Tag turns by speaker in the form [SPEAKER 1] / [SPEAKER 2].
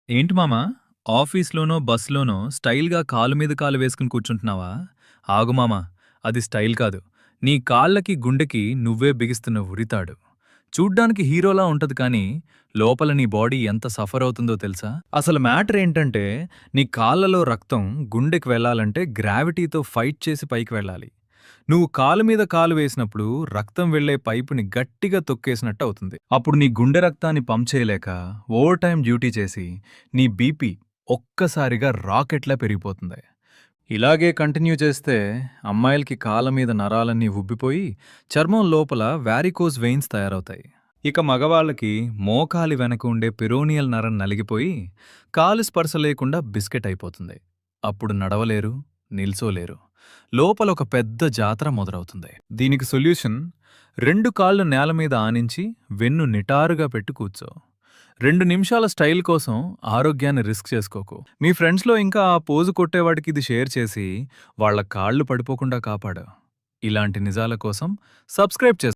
[SPEAKER 1] ఏంటి మామా? ఆఫీస్‌లోనో, బస్‌లోనో స్టైల్‌గా కాలు మీద కాలు వేసుకుని కూర్చుంటున్నావా? ఆగు మామా, అది స్టైల్ కాదు. నీ కాళ్ళకి, గుండెకి నువ్వే బిగిస్తున్న ఉరితాడు. చూడ్డానికి హీరోలా ఉంటది కానీ, లోపల నీ బాడీ ఎంత సఫర్ అవుతుందో తెలుసా? అసలు మ్యాటర్ ఏంటంటే, నీ కాళ్ళలో రక్తం గుండెకి వెళ్ళాలంటే గ్రావిటీతో ఫైట్ చేసి పైకి వెళ్ళాలి. నువ్వు కాలు మీద కాలు వేసినప్పుడు రక్తం వెళ్లే పైపుని గట్టిగా తొక్కేసినట్టు అవుతుంది. అప్పుడు నీ గుండె రక్తాన్ని పంప్ చేయలేక ఓవర్ టైం డ్యూటీ చేసి నీ బీపీ ఒక్కసారిగా రాకెట్లా పెరిగిపోతుంది. ఇలాగే కంటిన్యూ చేస్తే అమ్మాయిలకి కాళ్ళ మీద నరాలన్నీ ఉబ్బిపోయి చర్మం లోపల వారికోజ్ వెయిన్స్ తయారవుతాయి. ఇక మగవాళ్ళకి మోకాలి వెనక ఉండే పిరోనియల్ నరం నలిగిపోయి కాలు స్పర్శ లేకుండా బిస్కెట్ అయిపోతుంది. అప్పుడు నడవలేరు, నిల్చోలేరు. లోపల ఒక పెద్ద జాతర మొదలవుతుంది. దీనికి సొల్యూషన్, 2 కాళ్ళు నేల మీద ఆనించి వెన్ను నిటారుగా పెట్టి కూర్చో. 2 నిమిషాల స్టైల్ కోసం ఆరోగ్యాన్ని రిస్క్ చేసుకోకు. మీ ఫ్రెండ్స్లో ఇంకా ఆ పోజు కొట్టేవాడికి ఇది షేర్ చేసి వాళ్ళ కాళ్ళు పడిపోకుండా కాపాడు. ఇలాంటి నిజాల కోసం సబ్స్క్రైబ్ చేసుకో.